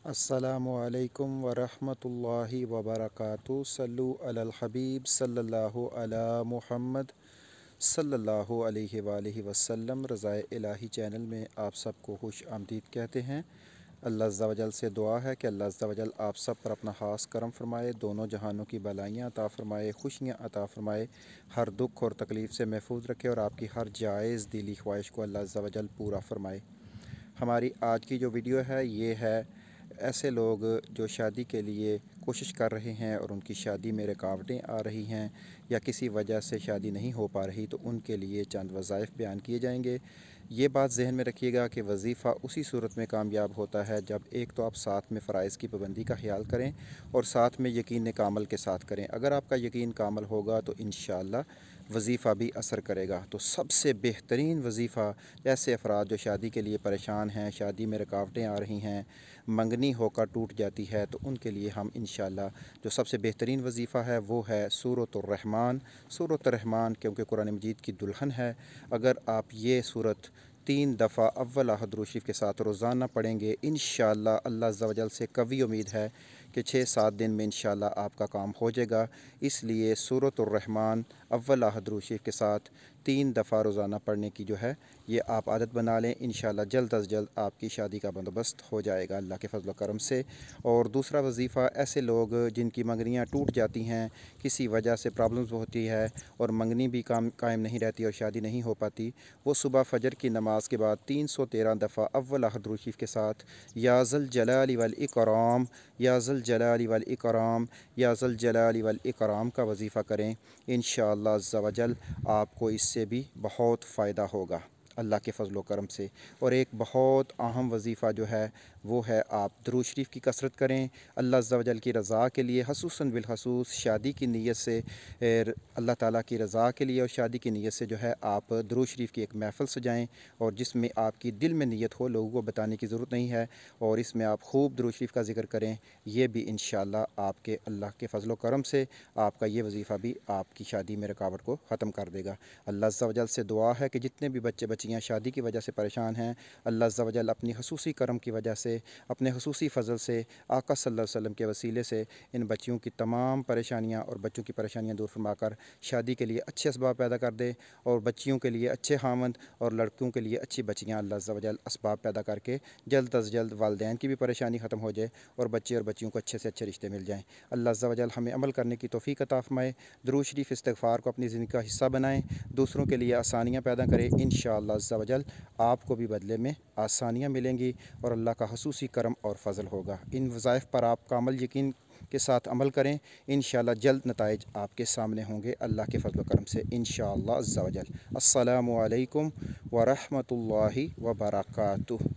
अस्सलामुअलैकुम वरहमतुल्लाहि वबरकातुहू। सल्लु अलल हबीब सल्लल्लाहु अला मुहम्मद सल्लल्लाहु अलैहि वालैहि वसल्लम। रज़ाए इलाही चैनल में आप सबको खुश आमदीद कहते हैं। अल्लाह अज़्ज़ा वजल से दुआ है कि अल्लाह अज़्ज़ा वजल आप सब पर अपना ख़ास करम फरमाए, दोनों जहानों की भलाइयाँ अता फ़रमाए, खुशियाँ अता फ़रमाए, हर दुख और तकलीफ़ से महफूज रखे और आपकी हर जायज़ दिली ख्वाहिश को अल्लाह अज़्ज़ा वजल पूरा फ़रमाए। हमारी आज की जो वीडियो है ये है ऐसे लोग जो शादी के लिए कोशिश कर रहे हैं और उनकी शादी में रुकावटें आ रही हैं या किसी वजह से शादी नहीं हो पा रही, तो उनके लिए चंद वज़ाइफ बयान किए जाएंगे। ये बात जहन में रखिएगा कि वजीफ़ा उसी सूरत में कामयाब होता है जब एक तो आप साथ में फ़राइज़ की पाबंदी का ख्याल करें और साथ में यकीन कामल के साथ करें। अगर आपका यकीन कामल होगा तो इंशाअल्लाह वजीफ़ा भी असर करेगा। तो सबसे बेहतरीन वजीफ़ा ऐसे अफराद जो शादी के लिए परेशान हैं, शादी में रुकावटें आ रही हैं, मंगनी होकर टूट जाती है, तो उनके लिए हम इंशाअल्लाह जो सबसे बेहतरीन वजीफ़ा है वो है सूरतुर रहमान। सूरत रहमान क्योंकि कुरान मजीद की दुल्हन है। अगर आप ये सूरत 3 दफ़ा अव्वल आहद दुरूद शरीफ के साथ रोज़ाना पढ़ेंगे, इंशाअल्लाह अल्लाह अज़्ज़ा वजल से कवी उम्मीद है कि 6-7 दिन में इंशाअल्लाह आपका काम हो जाएगा। इसलिए सूरतुर रहमान अव्वल आहद दुरूद शरीफ के साथ 3 दफ़ा रोज़ाना पढ़ने की जो है ये आप आदत बना लें। इंशाअल्लाह जल्द अज़ जल्द आपकी शादी का बंदोबस्त हो जाएगा अल्लाह के फज़ल व करम से। और दूसरा वजीफ़ा, ऐसे लोग जिनकी मंगनियाँ टूट जाती हैं, किसी वजह से प्रॉब्लम्स होती है और मंगनी भी कायम नहीं रहती और शादी नहीं हो पाती, वो सुबह फ़जर की नमाज के बाद 313 दफ़ा अव्वल आहद दुरूद शरीफ के साथ या ज़ल जलाली वल इकराम, या ज़ल जलाली वल इकराम, या ज़ल जलाली वल इकराम का वजीफ़ा करें। इंशाअल्लाह अज़्ज़ा वजल आपको इससे भी बहुत फ़ायदा होगा अल्लाह के फ़ज़ल व करम से। और एक बहुत अहम वजीफ़ा जो है वो है आप दुरूद शरीफ की कसरत करें अल्लाह अज़्ज़ा वजल की रज़ा के लिए, खसूसन बिलखसूस शादी की नीयत से, अल्लाह ताला की रज़ा के लिए और शादी की नीयत से जो है आप दुरूद शरीफ की एक महफ़िल सजाएं और जिसमें आपकी दिल में नीयत हो, लोगों को बताने की ज़रूरत नहीं है, और इसमें आप खूब दुरूद शरीफ का ज़िक्र करें। ये भी इंशाअल्लाह आपके अल्लाह के फ़ज़ल व करम से आपका ये वजीफ़ा भी आपकी शादी में रुकावट को ख़त्म कर देगा। अल्लाह अज़्ज़ा वजल से दुआ है कि जितने भी बच्चे बच्चियाँ शादी की वजह से परेशान हैं, अल्लाह अज़्ज़ा वजल अपनी खसूसी करम की वजह से, अपने खसूसी फ़ज़ल से, आका सल्लल्लाहु अलैहि वसल्लम के वसीले से इन बच्चियों की तमाम परेशानियाँ और बच्चों की परेशानियाँ दूर फरमाकर शादी के लिए अच्छे असबाब पैदा कर दे और बच्चियों के लिए अच्छे हामंद और लड़कियों के लिए अच्छी बच्चियाँ अल्लाह अज़्ज़ा वजल असबाब पैदा करके जल्द अज़ जल्द वालिदैन की भी परेशानी ख़त्म हो जाए और बच्चे और बच्चियों को अच्छे से अच्छे रिश्ते मिल जाएँ। अल्लाह अज़्ज़ा वजल हमें अमल करने की तौफ़ीक़ अता फ़रमाए। दुरूद शरीफ इस्तिग़फ़ार को अपनी ज़िंदगी का हिस्सा बनाएँ, दूसरों के लिए आसानियाँ पैदा करें। इंशाअल्लाह अज़्ज़ा वजल आपको भी बदले में आसानियाँ मिलेंगी और अल्लाह का खसूसी करम और फ़ज़ल होगा। इन वज़ाइफ पर आप कामल यकीन के साथ अमल करें, इंशाअल्लाह जल्द नताइज आपके सामने होंगे अल्लाह के फ़ज़ल व करम से इंशाअल्लाह अज़्ज़ा वजल। अस्सलामु अलैकुम व रहमतुल्लाहि व बरकातुहू।